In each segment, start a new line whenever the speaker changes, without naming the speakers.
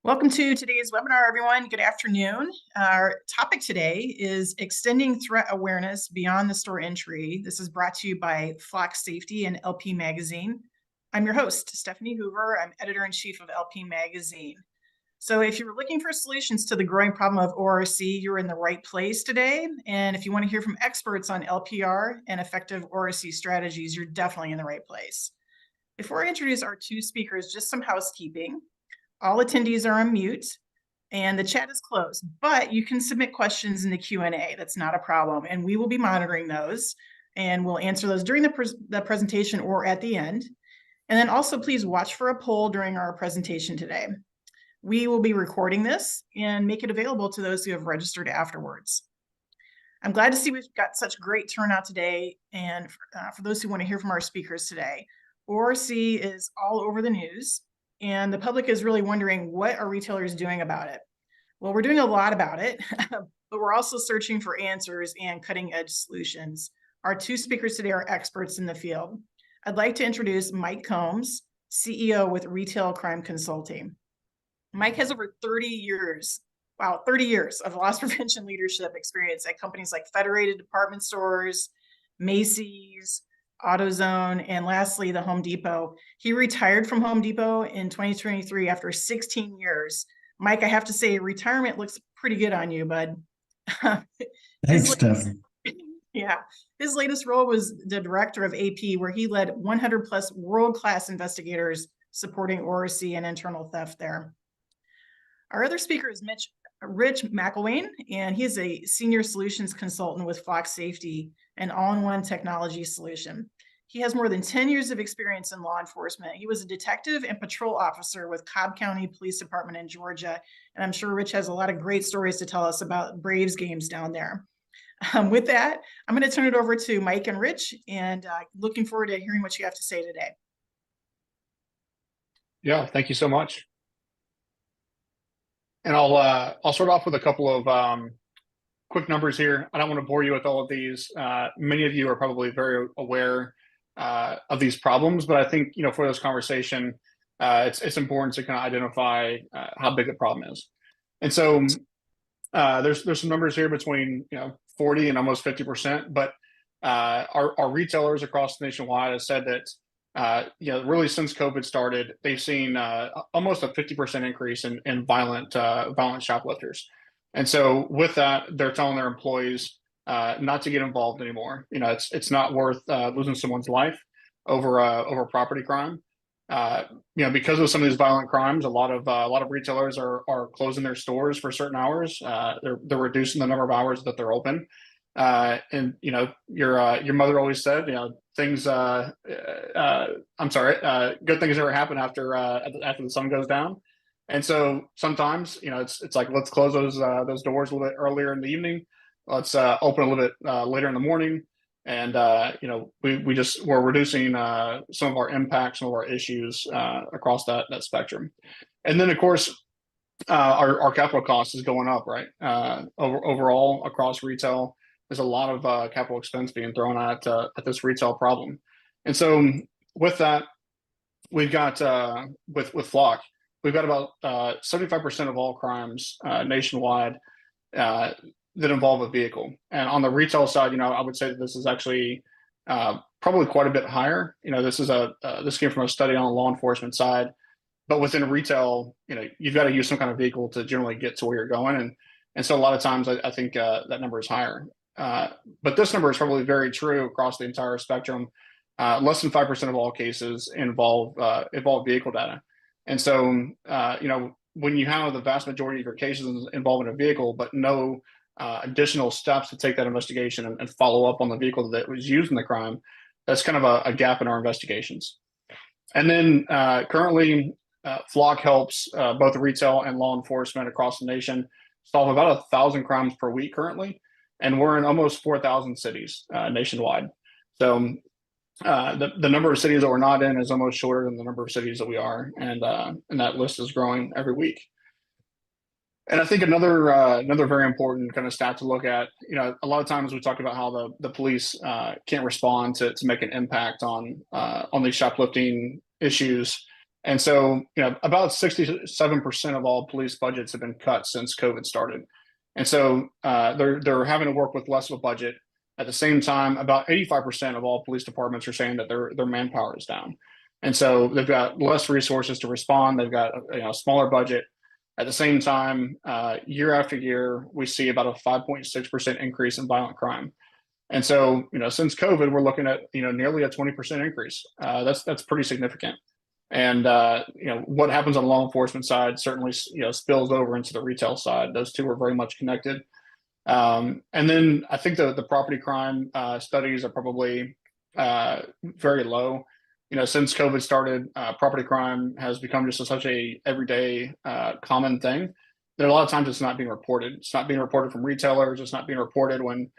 Welcome to today's webinar, everyone. Good afternoon. Our topic today is extending threat awareness beyond the store entry. This is brought to you by Flock Safety and LP Magazine. I'm your host, Stephanie Hoover. I'm editor-in-chief of LP Magazine. So if you're looking for solutions to the growing problem of ORC, you're in the right place today. And if you want to hear from experts on LPR and effective ORC strategies, you're definitely in the right place. Before I introduce our two speakers, just some housekeeping. All attendees are on mute and the chat is closed, but you can submit questions in the Q&A. That's not a problem. And we will be monitoring those and we'll answer those during the presentation or at the end. And then also please watch for a poll during our presentation today. We will be recording this and make it available to those who have registered afterwards. I'm glad to see we've got such great turnout today. And for those who want to hear from our speakers today, ORC is all over the news. And the public is really wondering, what are retailers doing about it? Well, we're doing a lot about it, but we're also searching for answers and cutting edge solutions. Our two speakers today are experts in the field. I'd like to introduce Mike Combs, CEO with Retail Crime Consulting. Mike has over 30 years of loss prevention leadership experience at companies like Federated Department Stores, Macy's, AutoZone, and lastly, the Home Depot. He retired from Home Depot in 2023 after 16 years. Mike, I have to say, retirement looks pretty good on you, bud.
Thanks, Steph.
Yeah, his latest role was the director of AP, where he led 100 plus world-class investigators supporting ORC and internal theft there. Our other speaker is Rich McElwain, and he is a senior solutions consultant with Flock Safety, an all-in-one technology solution. He has more than 10 years of experience in law enforcement. He was a detective and patrol officer with Cobb County Police Department in Georgia. And I'm sure Rich has a lot of great stories to tell us about Braves games down there. With that, I'm going to turn it over to Mike and Rich, and looking forward to hearing what you have to say today.
Yeah, thank you so much. And I'll start off with a couple of quick numbers here. I don't want to bore you with all of these. Many of you are probably very aware of these problems, but I think, for this conversation, it's important to kind of identify how big the problem is. And so there's some numbers here between 40 and almost 50%, but our retailers across nationwide have said that really since COVID started, they've seen almost a 50% increase in violent shoplifters. And so with that, they're telling their employees not to get involved anymore. It's not worth losing someone's life over property crime. Because of some of these violent crimes, a lot of retailers are closing their stores for certain hours. They're reducing the number of hours that they're open. And your mother always said, things. Good things never happen after the sun goes down. And so sometimes, it's like, let's close those doors a little bit earlier in the evening. Let's open a little bit later in the morning. And we're reducing some of our impacts, some of our issues across that spectrum. And then of course, our capital cost is going up, right? Overall across retail, there's a lot of capital expense being thrown at this retail problem. And so with that, we've got with Flock, we've got about 75% of all crimes nationwide that involve a vehicle. And on the retail side, I would say that this is actually probably quite a bit higher. This came from a study on the law enforcement side, but within retail, you've got to use some kind of vehicle to generally get to where you're going. And so a lot of times I think that number is higher. But this number is probably very true across the entire spectrum. Less than 5% of all cases involve vehicle data. And so, when you have the vast majority of your cases involving a vehicle, but no additional steps to take that investigation and follow up on the vehicle that was used in the crime, that's kind of a gap in our investigations. And then currently, Flock helps both retail and law enforcement across the nation solve about 1,000 crimes per week currently. And we're in almost 4,000 cities nationwide. So the number of cities that we're not in is almost shorter than the number of cities that we are. And that list is growing every week. And I think another very important kind of stat to look at, a lot of times we talk about how the police can't respond to make an impact on these shoplifting issues. And so, about 67% of all police budgets have been cut since COVID started. And so they're having to work with less of a budget. At the same time, about 85% of all police departments are saying that their manpower is down. And so they've got less resources to respond. They've got a smaller budget. At the same time, year after year, we see about a 5.6% increase in violent crime. And so, since COVID, we're looking at, nearly a 20% increase. That's pretty significant. And, what happens on the law enforcement side certainly, spills over into the retail side. Those two are very much connected. And then I think the property crime studies are probably very low. Since COVID started, property crime has become just such a everyday common thing that a lot of times it's not being reported. It's not being reported from retailers. It's not being reported when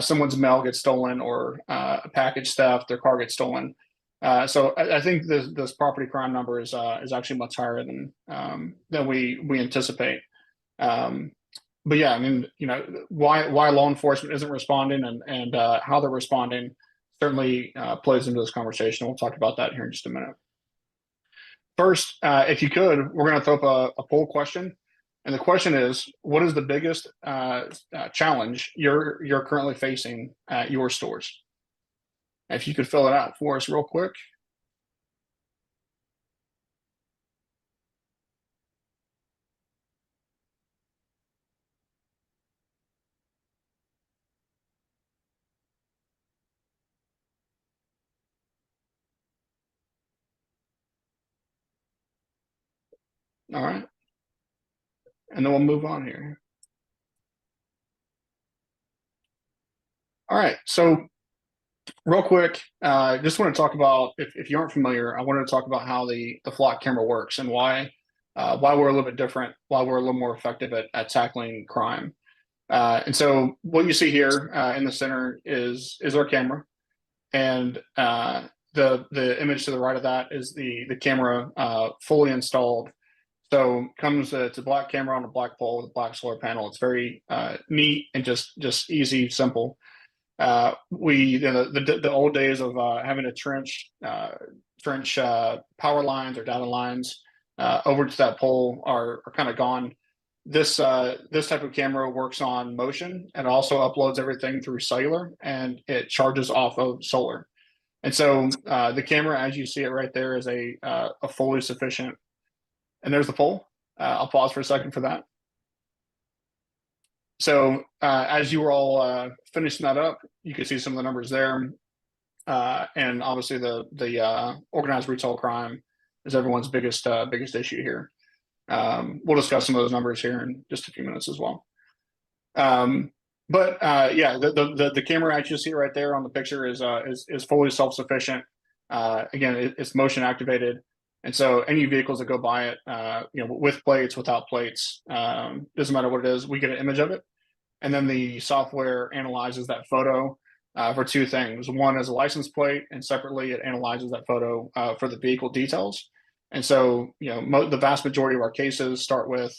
someone's mail gets stolen or a package theft, their car gets stolen. So I think this property crime number is actually much higher than we anticipate. But yeah, I mean, why law enforcement isn't responding and how they're responding certainly plays into this conversation. We'll talk about that here in just a minute. First, if you could, we're going to throw up a poll question. And the question is, what is the biggest challenge you're currently facing at your stores? If you could fill it out for us real quick. All right. And then we'll move on here. All right. So real quick, just want to talk about, if you aren't familiar, I wanted to talk about how the Flock camera works and why we're a little bit different, why we're a little more effective at tackling crime. And so what you see here in the center is our camera. And the image to the right of that is the camera fully installed. So comes it's a black camera on a black pole with a black solar panel. It's very neat and just easy, simple. The old days of having to trench power lines or data lines over to that pole are kind of gone. This type of camera works on motion and also uploads everything through cellular, and it charges off of solar. And so the camera, as you see it right there, is a fully sufficient. And there's the poll. I'll pause for a second for that. So as you were all finishing that up, you can see some of the numbers there. And obviously the organized retail crime is everyone's biggest issue here. We'll discuss some of those numbers here in just a few minutes as well. But yeah, the camera as you see right there on the picture is fully self-sufficient. Again, it's motion activated. And so any vehicles that go by it, with plates, without plates, doesn't matter what it is, we get an image of it. And then the software analyzes that photo for two things. One is a license plate, and separately it analyzes that photo for the vehicle details. And so, the vast majority of our cases start with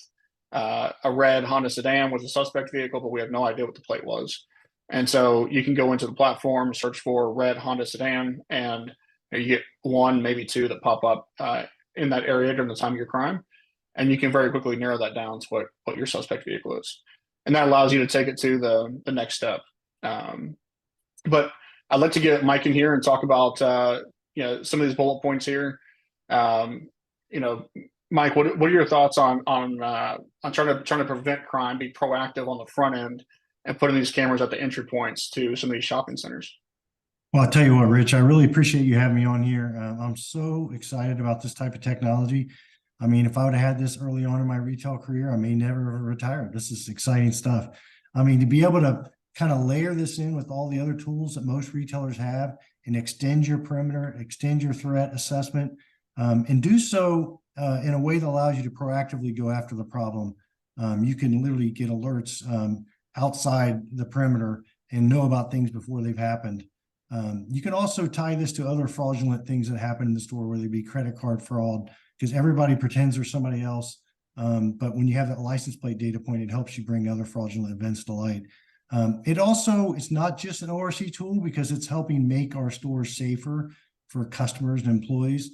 a red Honda sedan with a suspect vehicle, but we have no idea what the plate was. And so you can go into the platform, search for red Honda sedan, and you get one, maybe two that pop up in that area during the time of your crime. And you can very quickly narrow that down to what your suspect vehicle is. And that allows you to take it to the next step. But I'd like to get Mike in here and talk about some of these bullet points here. Mike, what are your thoughts on trying to prevent crime, be proactive on the front end, and putting these cameras at the entry points to some of these shopping centers?
Well, I'll tell you what, Rich, I really appreciate you having me on here. I'm so excited about this type of technology. I mean, if I would have had this early on in my retail career, I may never have retired. This is exciting stuff. I mean, to be able to kind of layer this in with all the other tools that most retailers have and extend your perimeter, extend your threat assessment, and do so in a way that allows you to proactively go after the problem. You can literally get alerts outside the perimeter and know about things before they've happened. You can also tie this to other fraudulent things that happen in the store, whether it be credit card fraud, because everybody pretends they're somebody else. But when you have that license plate data point, it helps you bring other fraudulent events to light. It's not just an ORC tool because it's helping make our stores safer for customers and employees.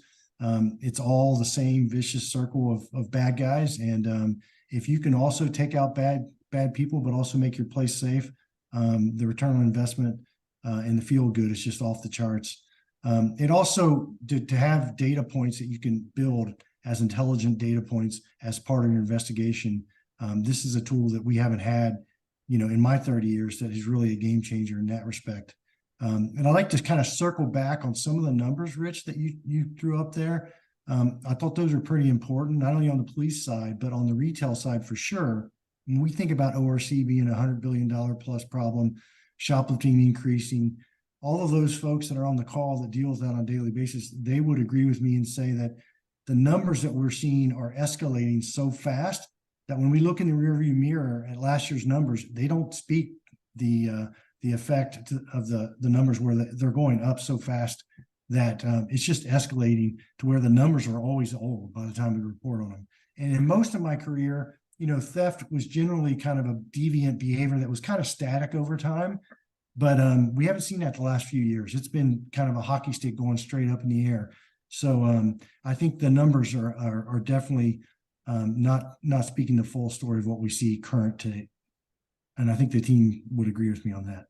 It's all the same vicious circle of bad guys. And if you can also take out bad people, but also make your place safe, the return on investment and the feel good is just off the charts. It also to have data points that you can build as intelligent data points as part of your investigation. This is a tool that we haven't had, in my 30 years that is really a game changer in that respect. And I'd like to kind of circle back on some of the numbers, Rich, that you threw up there. I thought those are pretty important, not only on the police side, but on the retail side for sure. When we think about ORC being a $100 billion plus problem, shoplifting increasing, all of those folks that are on the call that deal with that on a daily basis, they would agree with me and say that the numbers that we're seeing are escalating so fast that when we look in the rearview mirror at last year's numbers, they don't speak the effect of the numbers where they're going up so fast that it's just escalating to where the numbers are always old by the time we report on them. And in most of my career, theft was generally kind of a deviant behavior that was kind of static over time. But we haven't seen that the last few years. It's been kind of a hockey stick going straight up in the air. So I think the numbers are definitely not speaking the full story of what we see current today. And I think the team would agree with me on that.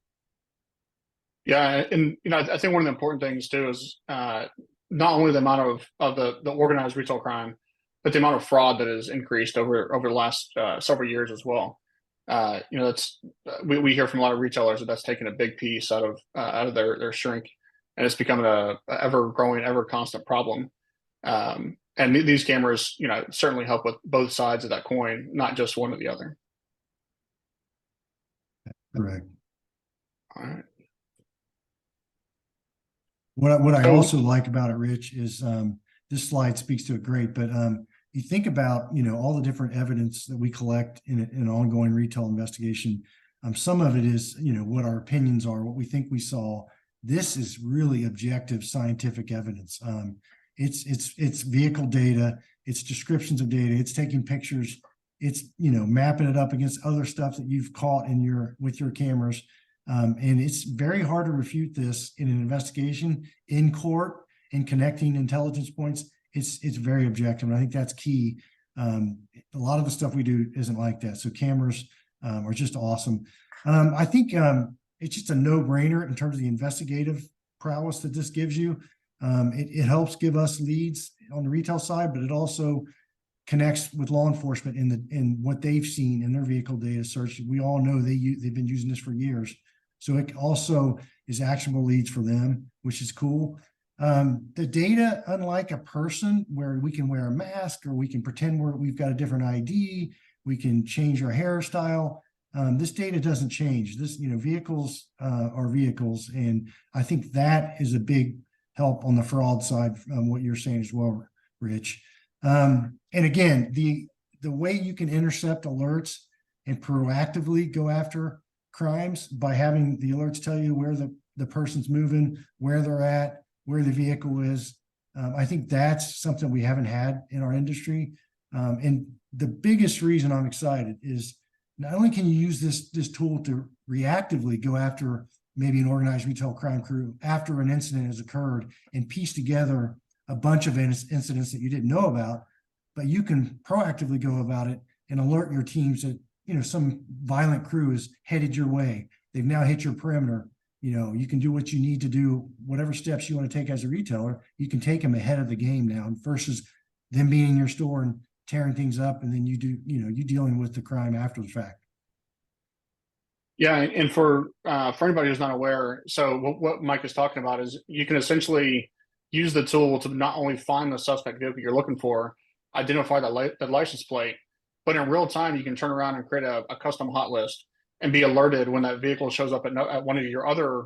Yeah, and I think one of the important things too is not only the amount of the organized retail crime, but the amount of fraud that has increased over the last several years as well. That's we hear from a lot of retailers that's taken a big piece out of their shrink, and it's becoming a ever growing, ever constant problem. And these cameras, certainly help with both sides of that coin, not just one or the other.
Correct.
All right.
What I also like about it, Rich, is this slide speaks to it great, but you think about, all the different evidence that we collect in an ongoing retail investigation. Some of it is, what our opinions are, what we think we saw. This is really objective scientific evidence. It's vehicle data, it's descriptions of data, it's taking pictures, it's, mapping it up against other stuff that you've caught with your cameras. And it's very hard to refute this in an investigation in court and connecting intelligence points. It's very objective. And I think that's key. A lot of the stuff we do isn't like that. So cameras are just awesome. I think it's just a no-brainer in terms of the investigative prowess that this gives you. It helps give us leads on the retail side, but it also connects with law enforcement in what they've seen in their vehicle data search. We all know they've been using this for years. So it also is actionable leads for them, which is cool. The data, unlike a person where we can wear a mask or we can pretend we've got a different ID, we can change our hairstyle. This data doesn't change. Vehicles are vehicles. And I think that is a big help on the fraud side, what you're saying as well, Rich. And again, the way you can intercept alerts and proactively go after crimes by having the alerts tell you where the person's moving, where they're at, where the vehicle is. I think that's something we haven't had in our industry. And the biggest reason I'm excited is not only can you use this tool to reactively go after maybe an organized retail crime crew after an incident has occurred and piece together a bunch of incidents that you didn't know about, but you can proactively go about it and alert your teams that, some violent crew is headed your way. They've now hit your perimeter. You can do what you need to do, whatever steps you want to take as a retailer, you can take them ahead of the game now versus them being in your store and tearing things up. And then you dealing with the crime after the fact.
Yeah. And for anybody who's not aware, so what Mike is talking about is you can essentially use the tool to not only find the suspect vehicle you're looking for, identify the license plate, but in real time, you can turn around and create a custom hot list and be alerted when that vehicle shows up at one of your other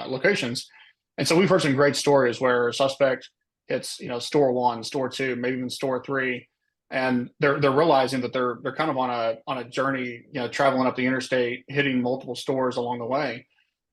locations. And so we've heard some great stories where a suspect hits, store 1, store 2, maybe even store 3, and they're realizing that they're kind of on a journey, traveling up the interstate, hitting multiple stores along the way.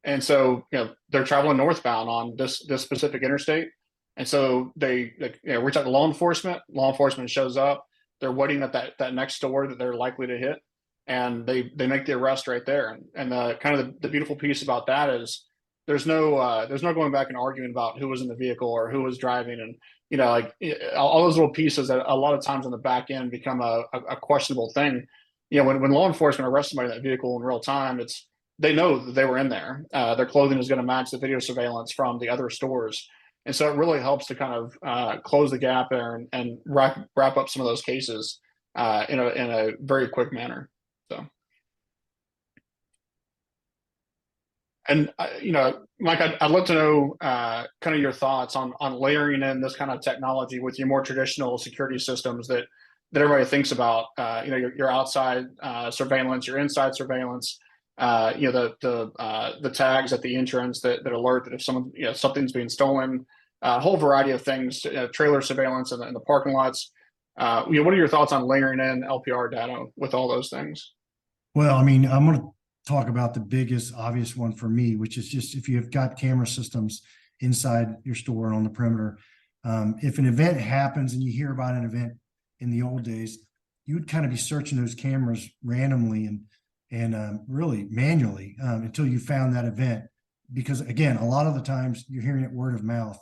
And so, they're traveling northbound on this specific interstate. And so they reach out to law enforcement. Law enforcement shows up. They're waiting at that next store that they're likely to hit, and they make the arrest right there. And the beautiful piece about that is there's no going back and arguing about who was in the vehicle or who was driving. And like all those little pieces that a lot of times on the back end become a questionable thing. When law enforcement arrests somebody in that vehicle in real time, they know that they were in there. Their clothing is going to match the video surveillance from the other stores. And so it really helps to kind of close the gap there and wrap up some of those cases in a very quick manner. So, and Mike, I'd love to know kind of your thoughts on layering in this kind of technology with your more traditional security systems that everybody thinks about. Your outside surveillance, your inside surveillance. The tags at the entrance that alert that if someone something's being stolen. A whole variety of things, trailer surveillance in the parking lots. What are your thoughts on layering in LPR data with all those things?
Well, I mean, I'm going to talk about the biggest obvious one for me, which is just if you've got camera systems inside your store and on the perimeter. If an event happens and you hear about an event in the old days, you would kind of be searching those cameras randomly and really manually until you found that event. Because again, a lot of the times you're hearing it word of mouth.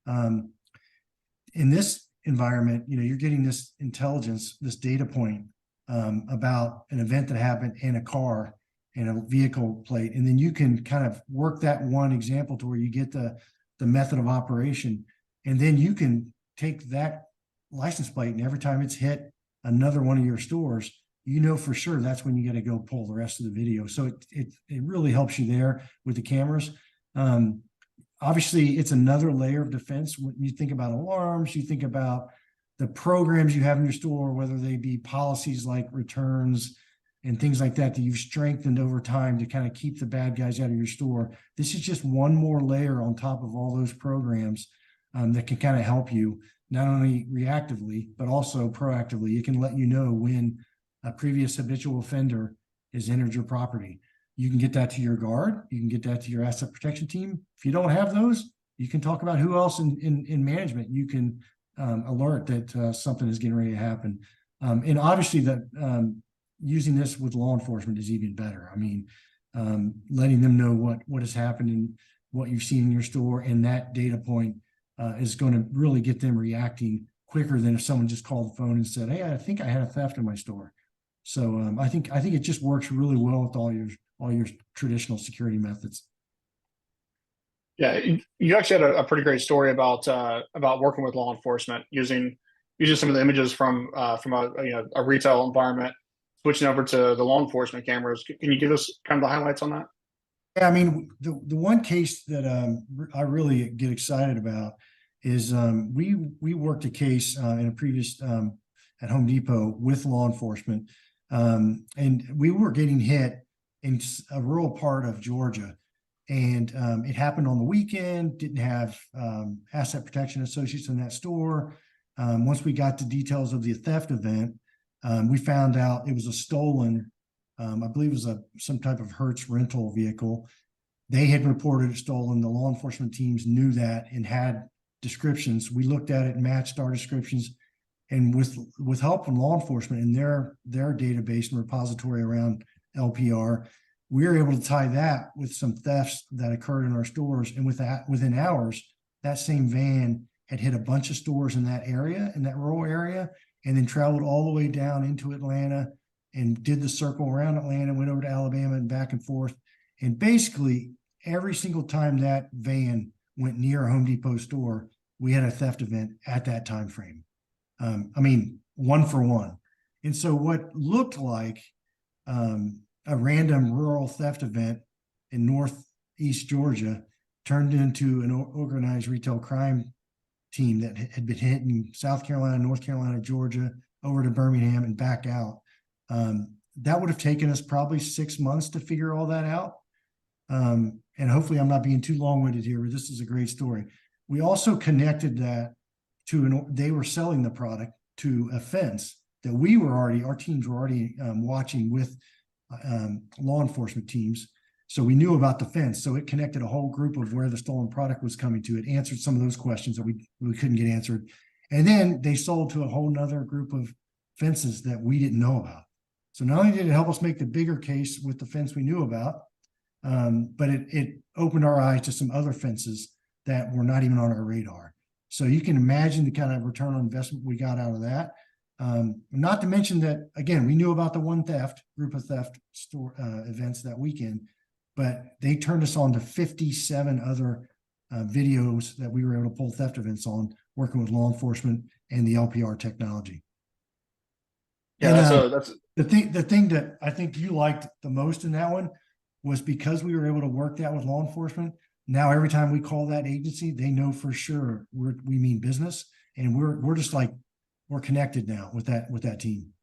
In this environment, you're getting this intelligence, this data point about an event that happened in a car and a vehicle plate, and then you can kind of work that one example to where you get the method of operation, and then you can take that license plate and every time it's hit another one of your stores, for sure that's when you got to go pull the rest of the video. So it really helps you there with the cameras. Obviously, it's another layer of defense. When you think about alarms, you think about the programs you have in your store, whether they be policies like returns and things like that you've strengthened over time to kind of keep the bad guys out of your store. This is just one more layer on top of all those programs that can kind of help you not only reactively, but also proactively. It can let you know when a previous habitual offender has entered your property. You can get that to your guard. You can get that to your asset protection team. If you don't have those, you can talk about who else in management you can alert that something is getting ready to happen. And obviously that using this with law enforcement is even better. I mean, letting them know what has happened and what you've seen in your store, and that data point is going to really get them reacting quicker than if someone just called the phone and said, "Hey, I think I had a theft in my store." So I think it just works really well with all your traditional security methods.
Yeah, you actually had a pretty great story about working with law enforcement using some of the images from a retail environment, switching over to the law enforcement cameras. Can you give us kind of the highlights on that?
Yeah, I mean, the one case that I really get excited about is we worked a case in a previous at Home Depot with law enforcement, and we were getting hit in a rural part of Georgia, and it happened on the weekend. Didn't have asset protection associates in that store. Once we got the details of the theft event, we found out it was a stolen, I believe it was some type of Hertz rental vehicle. They had reported it stolen. The law enforcement teams knew that and had descriptions. We looked at it, matched our descriptions, and with help from law enforcement and their database and repository around LPR, we were able to tie that with some thefts that occurred in our stores. And within hours, that same van had hit a bunch of stores in that area, in that rural area, and then traveled all the way down into Atlanta and did the circle around Atlanta, went over to Alabama and back and forth. And basically every single time that van went near a Home Depot store, we had a theft event at that time frame. I mean, one for one. And so what looked like a random rural theft event in Northeast Georgia turned into an organized retail crime team that had been hit in South Carolina, North Carolina, Georgia, over to Birmingham and back out. That would have taken us probably 6 months to figure all that out. And hopefully I'm not being too long-winded here, but this is a great story. We also connected that to they were selling the product to a fence that our teams were already watching with law enforcement teams. So we knew about the fence. So it connected a whole group of where the stolen product was coming to. It answered some of those questions that we couldn't get answered. And then they sold to a whole nother group of fences that we didn't know about. So not only did it help us make the bigger case with the fence we knew about, but it opened our eyes to some other fences that were not even on our radar. So you can imagine the kind of return on investment we got out of that. Not to mention that, again, we knew about the one group of theft store events that weekend, but they turned us on to 57 other videos that we were able to pull theft events on, working with law enforcement and the LPR technology.
Yeah,
And
that's
the thing that I think you liked the most in that one was because we were able to work that with law enforcement. Now every time we call that agency, they know for sure we mean business, and we're just like we're connected now with that team.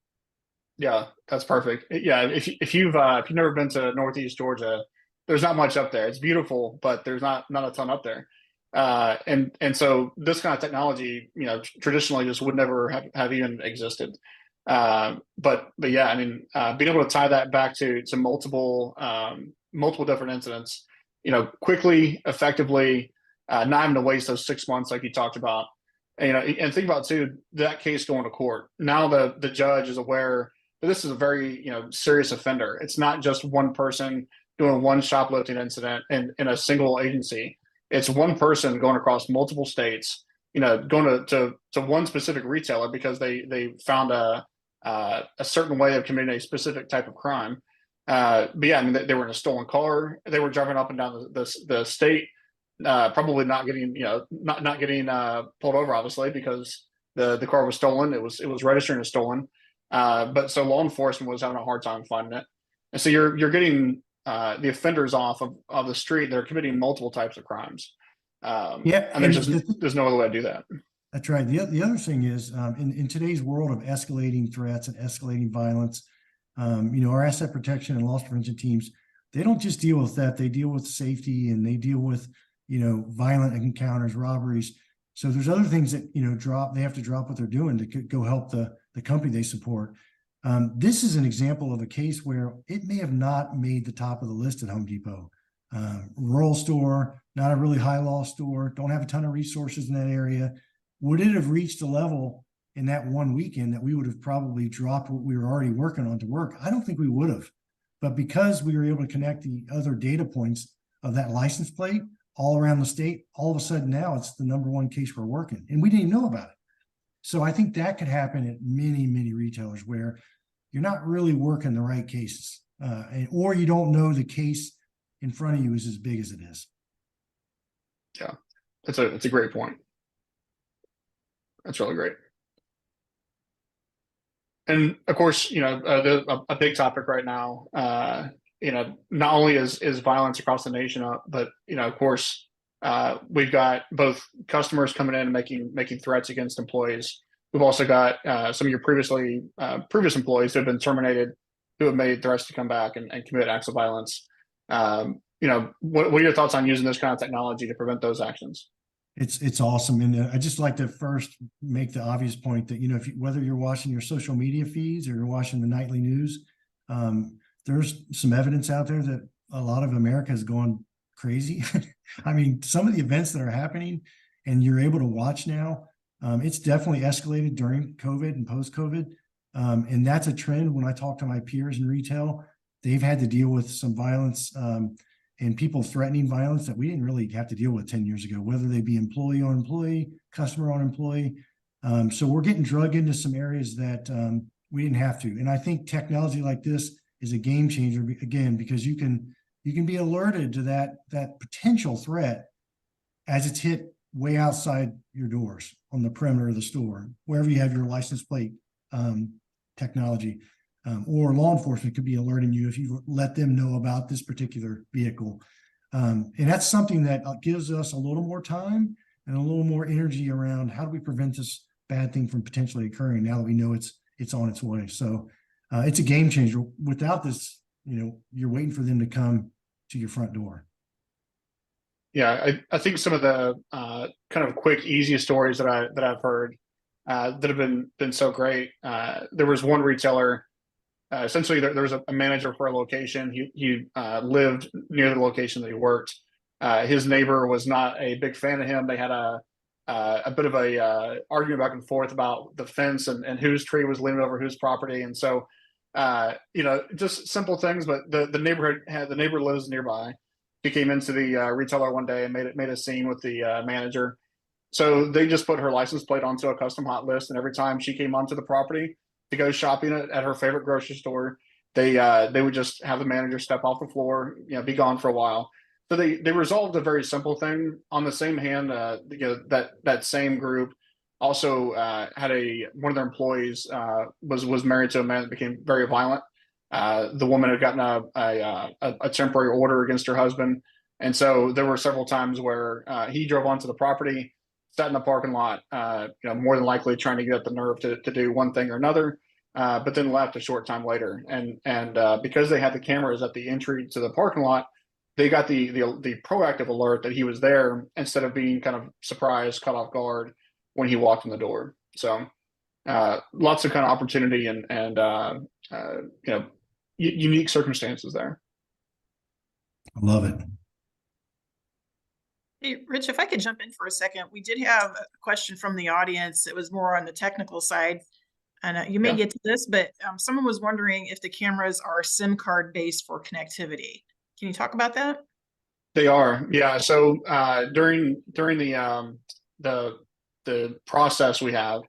Yeah, that's perfect. Yeah, if you've never been to Northeast Georgia, there's not much up there. It's beautiful, but there's not a ton up there. And so this kind of technology, traditionally just would never have even existed. But yeah, I mean, being able to tie that back to multiple different incidents, quickly, effectively, not having to waste those 6 months like you talked about. And think about too, that case going to court. Now the judge is aware that this is a very, serious offender. It's not just one person doing one shoplifting incident in a single agency. It's one person going across multiple states, going to one specific retailer because they found a certain way of committing a specific type of crime. But yeah, I mean, they were in a stolen car. They were driving up and down the state, probably not getting, not getting pulled over, obviously, because the car was stolen. It was registering as stolen. But so law enforcement was having a hard time finding it. And so you're getting the offenders off of the street. They're committing multiple types of crimes.
Yeah,
and there's no other way to do that.
That's right. The other thing is, in today's world of escalating threats and escalating violence, our asset protection and loss prevention teams, they don't just deal with that. They deal with safety, and they deal with, violent encounters, robberies. So there's other things that, they have to drop what they're doing to go help the company they support. This is an example of a case where it may have not made the top of the list at Home Depot. Rural store, not a really high loss store, don't have a ton of resources in that area. Would it have reached a level in that one weekend that we would have probably dropped what we were already working on to work? I don't think we would have. But because we were able to connect the other data points of that license plate all around the state, all of a sudden now it's the number one case we're working, and we didn't know about it. So I think that could happen at many, many retailers where you're not really working the right cases, or you don't know the case in front of you is as big as it is.
Yeah, it's a great point. That's really great. And of course, a big topic right now, not only is violence across the nation up, but, of course, we've got both customers coming in and making threats against employees. We've also got some of your previous employees who have been terminated, who have made threats to come back and commit acts of violence. What are your thoughts on using this kind of technology to prevent those actions?
It's awesome. And I just like to first make the obvious point that, whether you're watching your social media feeds or you're watching the nightly news, there's some evidence out there that a lot of America is going crazy. I mean, some of the events that are happening and you're able to watch now, it's definitely escalated during COVID and post-COVID. And that's a trend. When I talk to my peers in retail, they've had to deal with some violence, and people threatening violence that we didn't really have to deal with 10 years ago, whether they be employee on employee, customer on employee. So we're getting drug into some areas that we didn't have to. And I think technology like this is a game changer, again, because you can be alerted to that potential threat as it's hit way outside your doors on the perimeter of the store, wherever you have your license plate technology. Or law enforcement could be alerting you if you let them know about this particular vehicle. And that's something that gives us a little more time and a little more energy around how do we prevent this bad thing from potentially occurring now that we know it's on its way. So it's a game changer. Without this, you're waiting for them to come to your front door.
Yeah, I think some of the kind of quick, easy stories that I've heard that have been so great. There was one retailer. Essentially, there was a manager for a location. He lived near the location that he worked. His neighbor was not a big fan of him. They had a bit of a argument back and forth about the fence and whose tree was leaning over whose property. And so, just simple things. But the neighbor lives nearby. He came into the retailer one day and made a scene with the manager. So they just put her license plate onto a custom hot list, and every time she came onto the property to go shopping at her favorite grocery store, they would just have the manager step off the floor, be gone for a while. So they resolved a very simple thing. On the same hand, that same group also had one of their employees was married to a man that became very violent. The woman had gotten a temporary order against her husband, and so there were several times where he drove onto the property, sat in the parking lot, more than likely trying to get up the nerve to do one thing or another, but then left a short time later. And because they had the cameras at the entry to the parking lot, they got the proactive alert that he was there instead of being kind of surprised, caught off guard when he walked in the door. So lots of kind of opportunity and unique circumstances there.
I love it.
Hey, Rich, if I could jump in for a second, we did have a question from the audience. It was more on the technical side, and you may get to this, but someone was wondering if the cameras are SIM card based for connectivity. Can you talk about that?
They are, yeah. So during the process we have,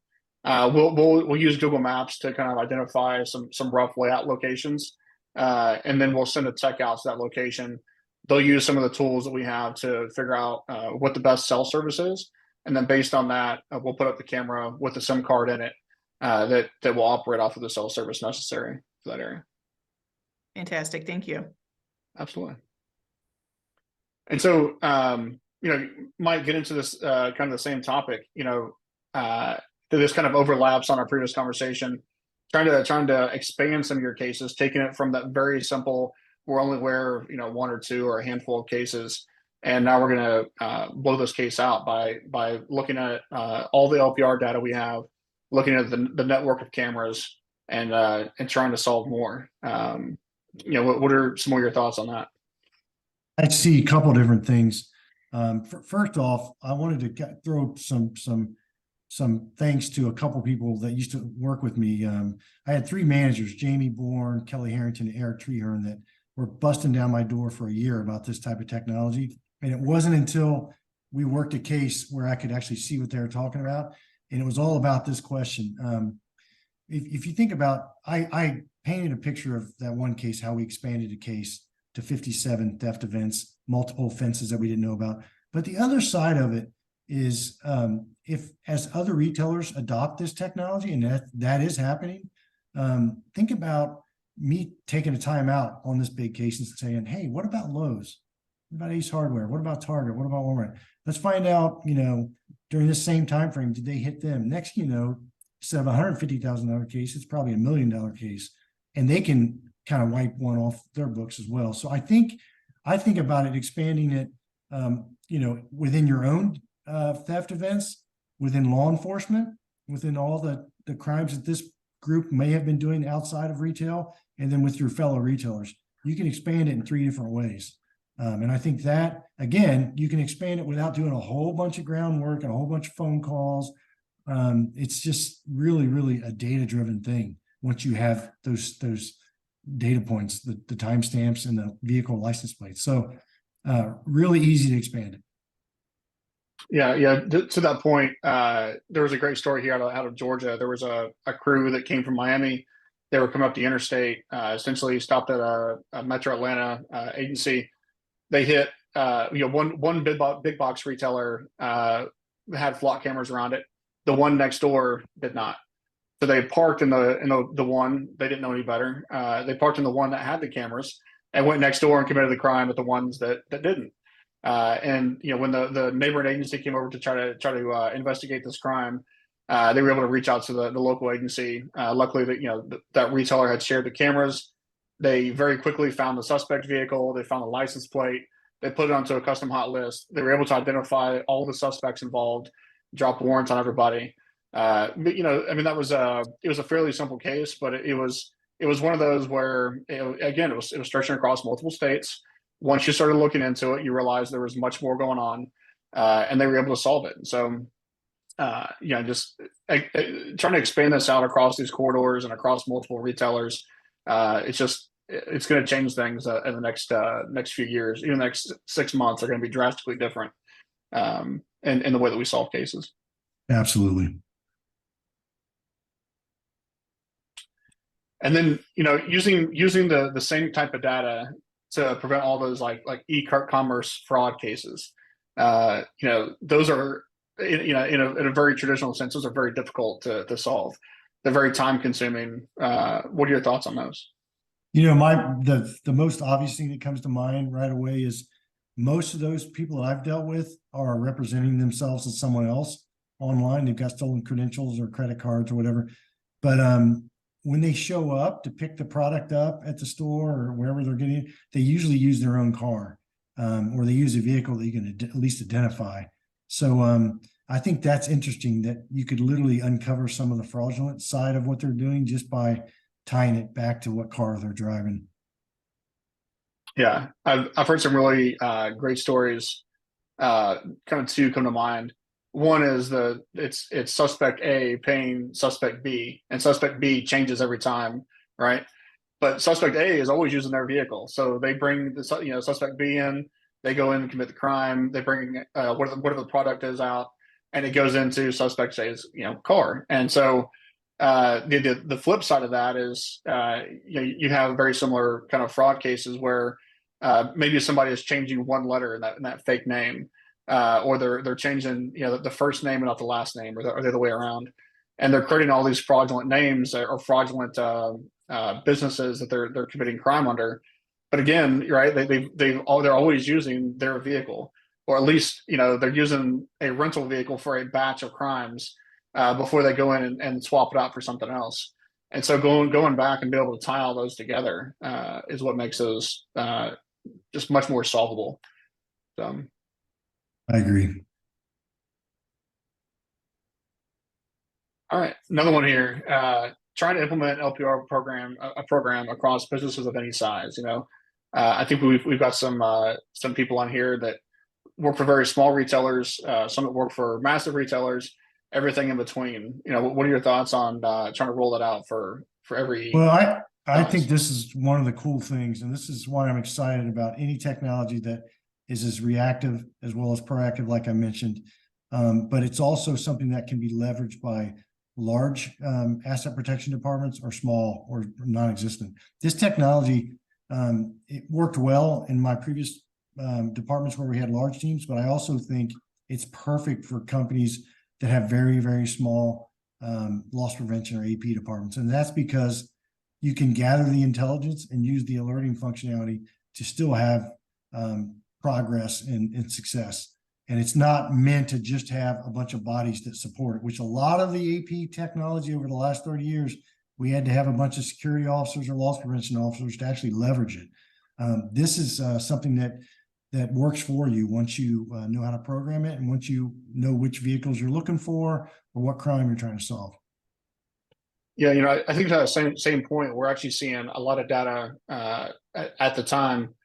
we'll use Google Maps to kind of identify some rough layout locations, and then we'll send a tech out to that location. They'll use some of the tools that we have to figure out what the best cell service is, and then based on that, we'll put up the camera with the SIM card in it that will operate off of the cell service necessary for that area.
Fantastic, thank you.
Absolutely. And so, might get into this kind of the same topic. This kind of overlaps on our previous conversation, trying to expand some of your cases, taking it from that very simple, we're only aware of, one or two or a handful of cases, and now we're going to blow this case out by looking at all the LPR data we have, looking at the network of cameras, and trying to solve more. What are some of your thoughts on that?
I see a couple of different things. First off, I wanted to throw some thanks to a couple people that used to work with me. I had 3 managers, Jamie Bourne, Kelly Harrington, and Eric Treherne, that were busting down my door for a year about this type of technology. And it wasn't until we worked a case where I could actually see what they were talking about. And it was all about this question. If you think about, I painted a picture of that one case, how we expanded a case to 57 theft events, multiple offenses that we didn't know about. But the other side of it is if as other retailers adopt this technology, and that is happening, think about me taking a time out on this big case and saying, hey, what about Lowe's? What about Ace Hardware? What about Target? What about Walmart? Let's find out, during this same time frame, did they hit them? Next, instead of a $150,000 case, it's probably $1 million case, and they can kind of wipe one off their books as well. So I think about it, expanding it, within your own theft events, within law enforcement, within all the crimes that this group may have been doing outside of retail, and then with your fellow retailers. You can expand it in 3 different ways. And I think that, again, you can expand it without doing a whole bunch of groundwork and a whole bunch of phone calls. It's just really, really a data-driven thing. Once you have those data points, the timestamps and the vehicle license plates. So really easy to expand it.
Yeah. To that point, there was a great story here out of Georgia. There was a crew that came from Miami. They were coming up the interstate, essentially stopped at a Metro Atlanta agency. They hit, one big box retailer had flock cameras around it. The one next door did not. So they parked in the one, they didn't know any better. They parked in the one that had the cameras and went next door and committed the crime at the ones that didn't. And when the neighboring agency came over to try to investigate this crime, they were able to reach out to the local agency. Luckily, that retailer had shared the cameras. They very quickly found the suspect vehicle. They found the license plate. They put it onto a custom hot list. They were able to identify all the suspects involved, drop warrants on everybody. But that was it was a fairly simple case, but it was one of those where it was stretching across multiple states. Once you started looking into it, you realized there was much more going on, and they were able to solve it. So, just trying to expand this out across these corridors and across multiple retailers. It's going to change things in the next few years. Even the next 6 months are going to be drastically different. in the way that we solve cases.
Absolutely.
And then, using the same type of data to prevent all those like e-commerce fraud cases. Those are, in a very traditional sense, those are very difficult to solve. They're very time consuming. What are your thoughts on those?
The most obvious thing that comes to mind right away is most of those people that I've dealt with are representing themselves as someone else online. They've got stolen credentials or credit cards or whatever. But when they show up to pick the product up at the store or wherever they're getting it, they usually use their own car, or they use a vehicle that you can at least identify. So I think that's interesting that you could literally uncover some of the fraudulent side of what they're doing just by tying it back to what car they're driving.
Yeah, I've heard some really great stories. Kind of two come to mind. One is it's suspect A paying suspect B, and suspect B changes every time, right? But suspect A is always using their vehicle, so they bring the suspect B in, they go in and commit the crime, they bring whatever the product is out, and it goes into suspect A's car. And so the flip side of that is you have very similar kind of fraud cases where maybe somebody is changing one letter in that fake name. Or they're changing, the first name and not the last name, or the other way around, and they're creating all these fraudulent names or fraudulent businesses that they're committing crime under. But again, right, they're always using their vehicle, or at least they're using a rental vehicle for a batch of crimes before they go in and swap it out for something else. And so going back and be able to tie all those together is what makes those just much more solvable.
I agree.
All right, another one here. Trying to implement LPR program across businesses of any size. I think we've got some people on here that work for very small retailers, some that work for massive retailers, everything in between. What are your thoughts on trying to roll that out for every?
Well, I think this is one of the cool things, and this is why I'm excited about any technology that is as reactive as well as proactive, like I mentioned. But it's also something that can be leveraged by large asset protection departments or small or non-existent. This technology, it worked well in my previous departments where we had large teams, but I also think it's perfect for companies that have very, very small loss prevention or AP departments. And that's because you can gather the intelligence and use the alerting functionality to still have progress and success. And it's not meant to just have a bunch of bodies that support it, which a lot of the AP technology over the last 30 years, we had to have a bunch of security officers or loss prevention officers to actually leverage it. This is something that works for you once you know how to program it and once you know which vehicles you're looking for or what crime you're trying to solve.
Yeah, I think that same point, we're actually seeing a lot of data at the time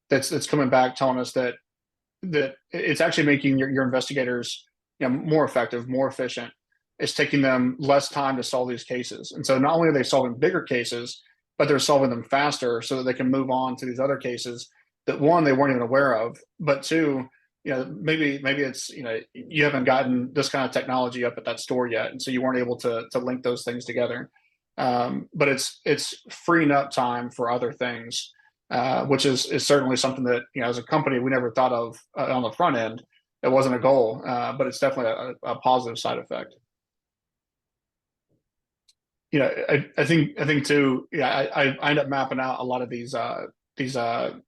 that's coming back telling us that it's actually making your investigators more effective, more efficient. It's taking them less time to solve these cases. And so not only are they solving bigger cases, but they're solving them faster so that they can move on to these other cases that, one, they weren't even aware of, but two, maybe it's, you haven't gotten this kind of technology up at that store yet. And so you weren't able to link those things together. But it's freeing up time for other things. Which is certainly something that, as a company, we never thought of on the front end. It wasn't a goal, but it's definitely a positive side effect. I think too, I end up mapping out a lot of these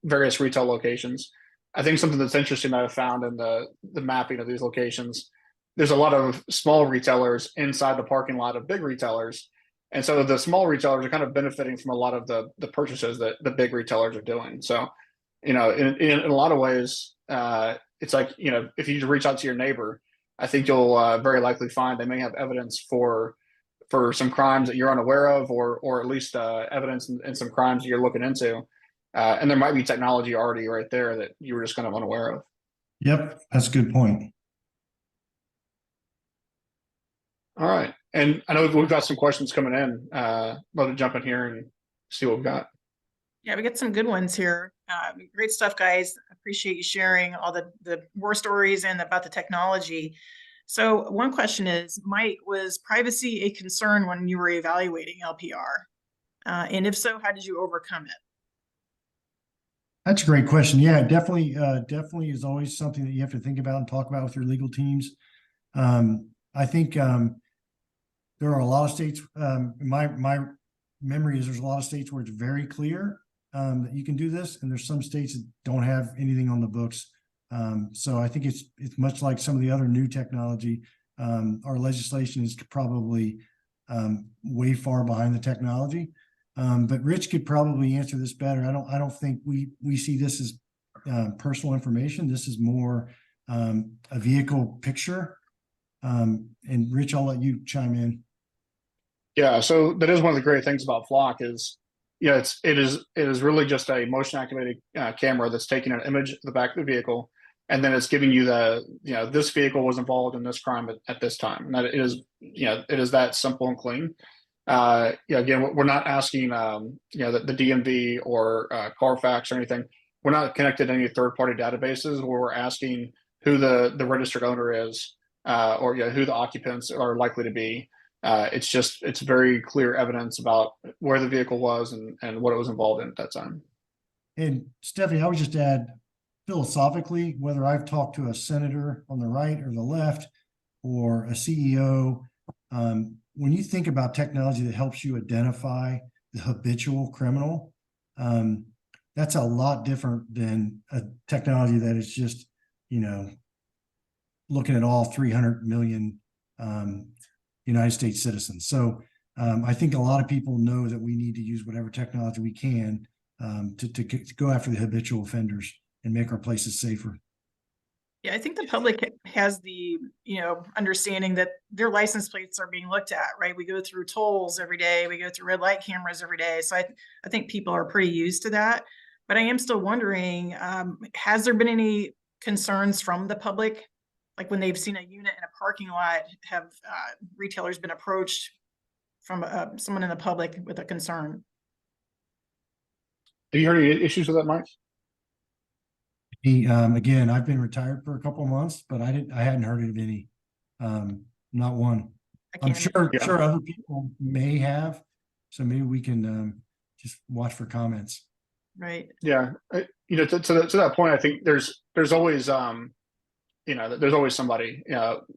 various retail locations. I think something that's interesting that I found in the mapping of these locations, there's a lot of small retailers inside the parking lot of big retailers. And so the small retailers are kind of benefiting from a lot of the purchases that the big retailers are doing. So, in a lot of ways, it's like, if you reach out to your neighbor, I think you'll very likely find they may have evidence for some crimes that you're unaware of, or at least evidence in some crimes that you're looking into. And there might be technology already right there that you were just kind of unaware of.
Yep, that's a good point.
All right. And I know we've got some questions coming in. Love to jump in here and see what we've got.
Yeah, we get some good ones here. Great stuff, guys. Appreciate you sharing all the war stories and about the technology. So one question is, Mike, was privacy a concern when you were evaluating LPR? And if so, how did you overcome it?
That's a great question. Yeah, definitely is always something that you have to think about and talk about with your legal teams. I think there are a lot of states. My memory is there's a lot of states where it's very clear that you can do this, and there's some states that don't have anything on the books. So I think it's much like some of the other new technology. Our legislation is probably way far behind the technology. But Rich could probably answer this better. I don't think we see this as personal information. This is more a vehicle picture. And Rich, I'll let you chime in.
Yeah, so that is one of the great things about Flock is, it is really just a motion activated camera that's taking an image of the back of the vehicle, and then it's giving you this vehicle was involved in this crime at this time. And that it is that simple and clean. Again, we're not asking the DMV or Carfax or anything. We're not connected to any third-party databases where we're asking who the registered owner is, or who the occupants are likely to be. It's very clear evidence about where the vehicle was and what it was involved in at that time.
And Stephanie, I would just add, philosophically, whether I've talked to a senator on the right or the left or a CEO, when you think about technology that helps you identify the habitual criminal, that's a lot different than a technology that is just, looking at all 300 million United States citizens. So I think a lot of people know that we need to use whatever technology we can to go after the habitual offenders and make our places safer.
Yeah, I think the public has the, understanding that their license plates are being looked at, right? We go through tolls every day. We go through red light cameras every day. So I think people are pretty used to that. But I am still wondering, has there been any concerns from the public? Like when they've seen a unit in a parking lot, have retailers been approached from someone in the public with a concern?
Have you heard any issues with that, Mike?
Again, I've been retired for a couple of months, but I hadn't heard of any, not one. I'm sure other people may have, so maybe we can just watch for comments.
Right.
Yeah, to that point, I think there's always there's always somebody,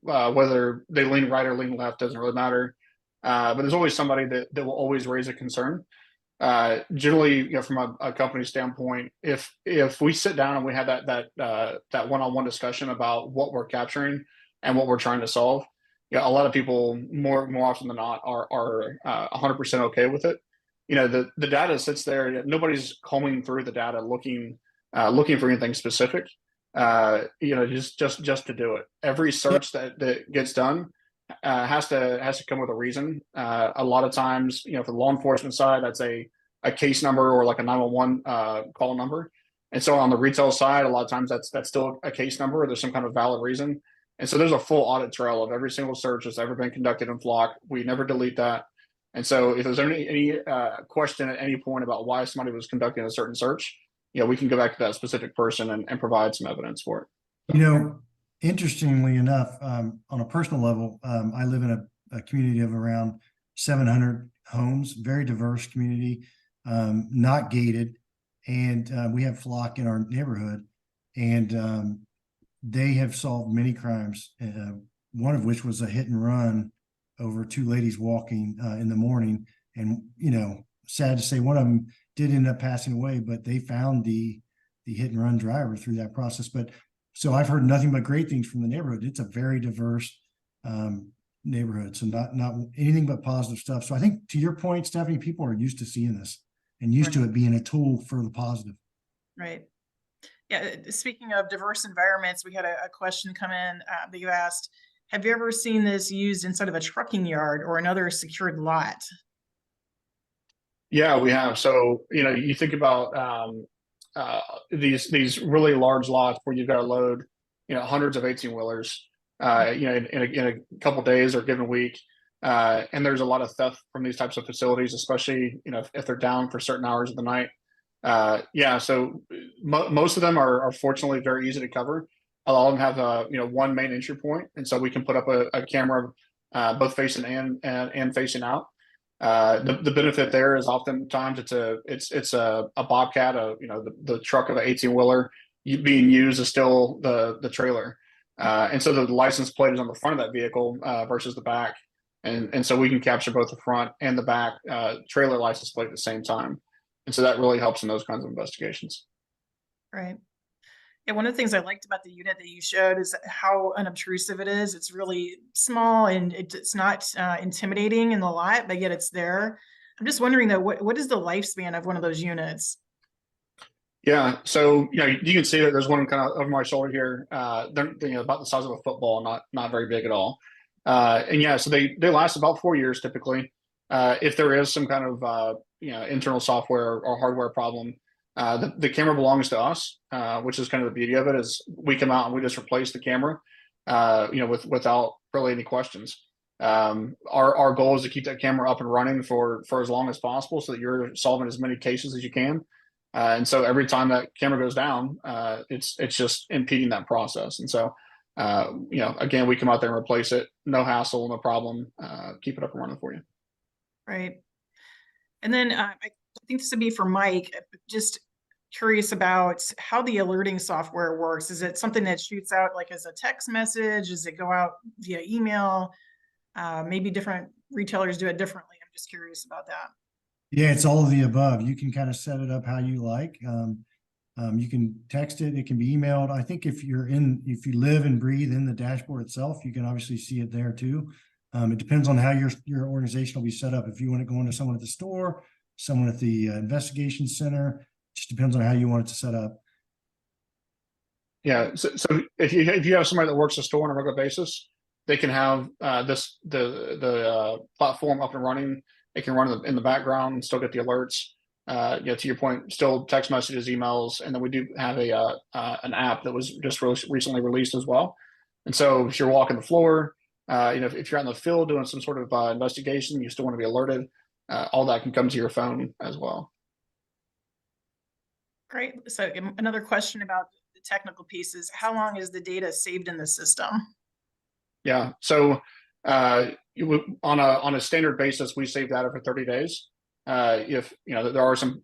whether they lean right or lean left doesn't really matter, but there's always somebody that will always raise a concern. Generally, from a company standpoint, if we sit down and we have that one-on-one discussion about what we're capturing and what we're trying to solve, a lot of people more often than not are 100% okay with it. The data sits there. Nobody's combing through the data looking for anything specific. Just to do it. Every search that gets done has to come with a reason. A lot of times, for the law enforcement side, that's a case number or like a 911 call number. And so on the retail side, a lot of times that's still a case number, or there's some kind of valid reason. And so there's a full audit trail of every single search that's ever been conducted in Flock. We never delete that. And so if there's any question at any point about why somebody was conducting a certain search, we can go back to that specific person and provide some evidence for it.
Interestingly enough, on a personal level, I live in a community of around 700 homes, very diverse community, not gated. And we have Flock in our neighborhood, and they have solved many crimes, one of which was a hit and run over two ladies walking in the morning. And, sad to say, one of them did end up passing away, but they found the hit and run driver through that process. But so I've heard nothing but great things from the neighborhood. It's a very diverse neighborhood, so not anything but positive stuff. So I think, to your point, Stephanie, people are used to seeing this and used to it being a tool for the positive.
Right. Yeah. Speaking of diverse environments, we had a question come in that you asked, have you ever seen this used inside of a trucking yard or another secured lot?
Yeah, we have. So, you think about these really large lots where you've got to load, hundreds of 18-wheelers, in a couple of days or given week. And there's a lot of theft from these types of facilities, especially, if they're down for certain hours of the night. Yeah, so most of them are fortunately very easy to cover. A lot of them have one main entry point, and so we can put up a camera both facing and facing out. The benefit there is oftentimes it's a Bobcat, the truck of an 18-wheeler being used is still the trailer, and so the license plate is on the front of that vehicle versus the back, and so we can capture both the front and the back trailer license plate at the same time. And so that really helps in those kinds of investigations.
Right. Yeah, one of the things I liked about the unit that you showed is how unobtrusive it is. It's really small and it's not intimidating in the lot, but yet it's there. I'm just wondering though, what is the lifespan of one of those units?
Yeah, so you can see that there's one kind of over my shoulder here. They're about the size of a football, not very big at all. And yeah, so they last about 4 years typically. If there is some kind of internal software or hardware problem, the camera belongs to us, which is kind of the beauty of it is we come out and we just replace the camera, without really any questions. Our goal is to keep that camera up and running for as long as possible, so that you're solving as many cases as you can. And so every time that camera goes down, it's just impeding that process. And so, again, we come out there and replace it, no hassle, no problem, keep it up and running for you.
Right. And then I think this would be for Mike, just curious about how the alerting software works. Is it something that shoots out like as a text message? Does it go out via email? Maybe different retailers do it differently. I'm just curious about that.
Yeah, it's all of the above. You can kind of set it up how you like. You can text it. It can be emailed. I think if you live and breathe in the dashboard itself, you can obviously see it there too. It depends on how your organization will be set up. If you want to go into someone at the store, someone at the investigation center, just depends on how you want it to set up.
Yeah. So if you have somebody that works a store on a regular basis, they can have the platform up and running. It can run in the background and still get the alerts. To your point, still text messages, emails, and then we do have an app that was just recently released as well. And so if you're walking the floor, if you're out in the field doing some sort of investigation, you still want to be alerted. All that can come to your phone as well.
Great. So another question about the technical pieces. How long is the data saved in the system?
Yeah. So on a standard basis, we save data for 30 days. If there are some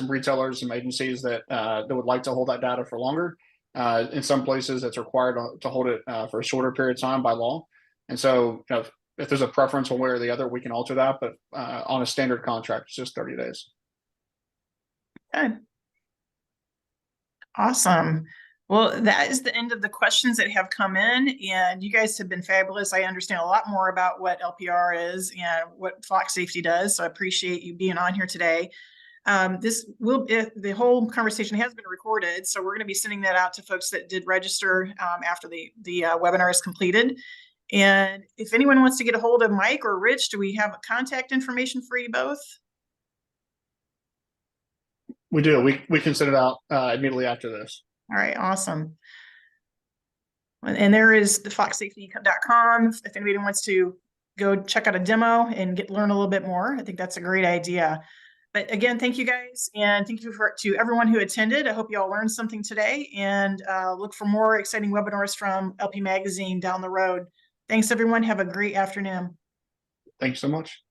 retailers, some agencies that would like to hold that data for longer. In some places, it's required to hold it for a shorter period of time by law. And so, if there's a preference one way or the other, we can alter that. But on a standard contract, it's just 30 days.
Okay. Awesome. Well, that is the end of the questions that have come in, and you guys have been fabulous. I understand a lot more about what LPR is and what Flock Safety does, so I appreciate you being on here today. The whole conversation has been recorded, so we're going to be sending that out to folks that did register after the webinar is completed. And if anyone wants to get a hold of Mike or Rich, do we have contact information for you both?
We do. We can send it out immediately after this.
All right, awesome. And there is the flocksafety.com. If anybody wants to go check out a demo and learn a little bit more, I think that's a great idea. But again, thank you guys, and thank you to everyone who attended. I hope you all learned something today, and look for more exciting webinars from LP Magazine down the road. Thanks, everyone. Have a great afternoon.
Thanks so much.